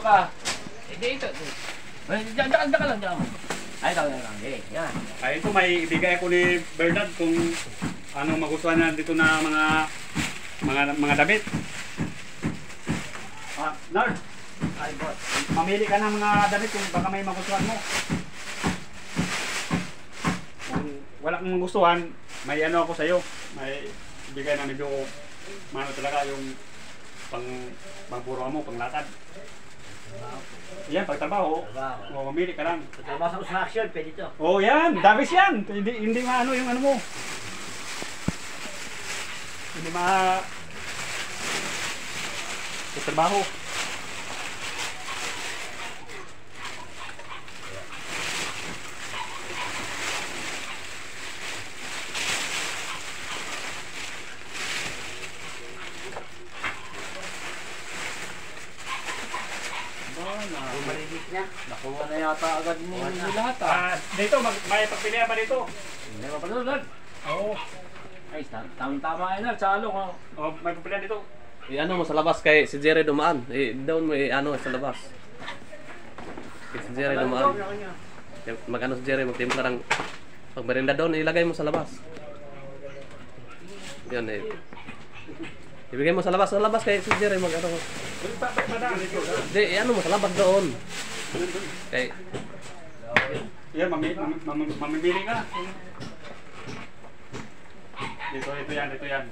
ka. Ito. Diyan ka lang, diyan. Ay, tawag na lang. Yan. Ay, ito may ibigay ako ni Bernard kung anong magustuhan na dito na mga damit. Nard, ay boss, mamili ka ng mga damit kung baka may magustuhan mo. Kung wala kang magustuhan, may ano ako sa'yo. May ibigay na medyo mano talaga yung pangpuro mo, panglatad. Yan, pagtrabaho. O, mamili ka lang. Pagtrabaho sa construction, pwede ito. Oh, yan, dabis yan. Hindi maano yung ano mo. Hindi pagtrabaho. Malinis niya. Nakuha na yata agad mo lahat Dito, may pagpilihan pa dito. Hindi pa pala doon. Oo. Ay, tama yan na. Sa along. Oh, may pagpilihan dito. I-ano mo sa labas kay si Jerry dumaan. Down mo i-ano sa labas. Si Jerry dumaan. Mag-ano si Jerry, magtimpla ng pagmerinda doon, ilagay mo sa labas. Yan ibigay mo sa labas kay si Jerry mag-ano. Hindi, i-ano mo sa labas doon. Okay. Yan, mamimili ka. Ito yan.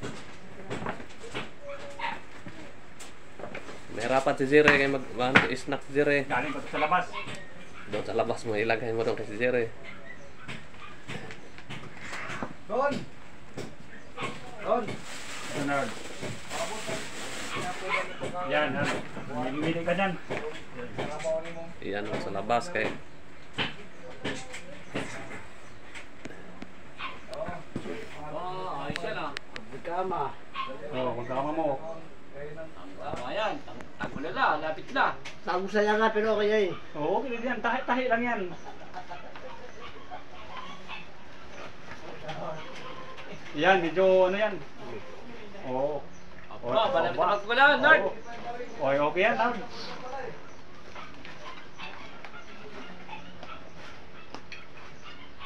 Nahirapan si Jerry kay mag-snack si Jerry. Galing pa sa labas. Doon sa labas mo, ilagay mo doon kay si Jerry. Don! Bernard. Yan, mamimili ka dyan. I-ano mo sa labas kay Ayos yan Magkama. Oo, magkama mo. Ayan, tago na lang, lapit na. Tago saya nga pero kaya Oo, okay yan. Tahi lang yan. Yan, medyo ano yan. Oo. Malapit na magkulan, Nard. Okay yan, Nard.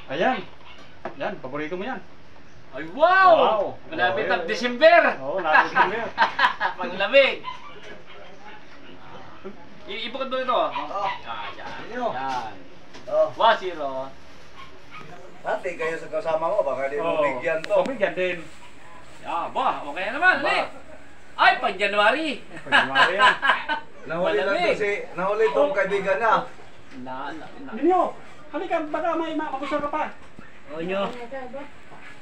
Ayan. Yan, paborito mo yan. Ay, wow! Malapit ang December. Oo, lapit na yan. Paglamig. Ibukod mo ito. Yan. 1-0. Ate kayo sa kasama mo, baka di mo bigyan to. Bigyan din. Okay naman, Ay, pag January. January yan. Nahuli itong kaibigan na. Ninyo, halika, baka may makusal ka pa. O nyo.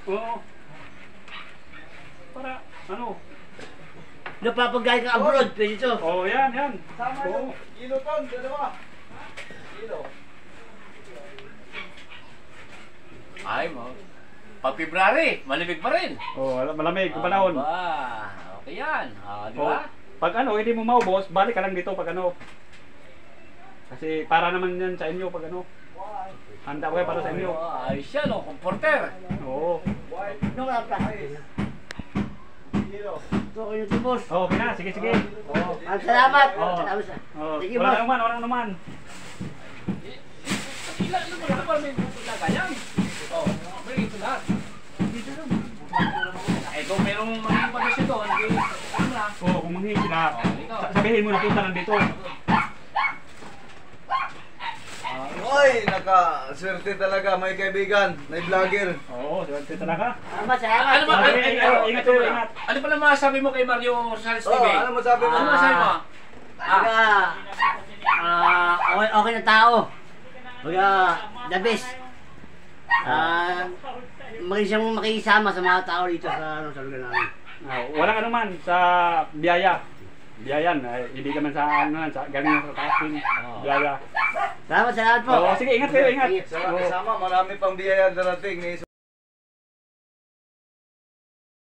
Oo. Para, ano? Napapagay ka abroad, pwede ito. Oo, yan. Sama yung kilo ton, dalawa. Kilo. Ay, pag February, malamig pa rin. Oo, malamig yung panahon. Okay yan. Di ba? Pag ano, hindi mo maubos, balik ka lang dito pag ano. Kasi para naman yan sa inyo pag ano. Handa ko kayo para sa inyo. Ayos yan, comforter. Oo. Ano ka pa? Kilo. Ito ko yung tubos. Oo, okay na. Sige. Salamat. Sige, wala naman. Ilan naman pa may pupunta ganyan? Bring ito lahat. Dito lang. Kung merong mga panisyo doon, ano na? Oo, kung manghingi sila, sabihin mo na punta lang dito. Oy, naka-swerte talaga, may kaibigan, may vlogger. Oo, swerte talaga. Ano ba? Ingat kayo, ingat. Ano pala masasabi mo kay Mario Rosales TV? Ano masabi mo? Ano masasabi mo? Okay na tao. Baga, the best. Siyang makikisama sa mga tao dito sa lugar namin. Walang anuman sa biyaya. Biyayan, hindi ka man sa galing sa taas biyaya. Salamat po. Oo, sige, ingat kayo, ingat. Sama, marami pang biyaya darating.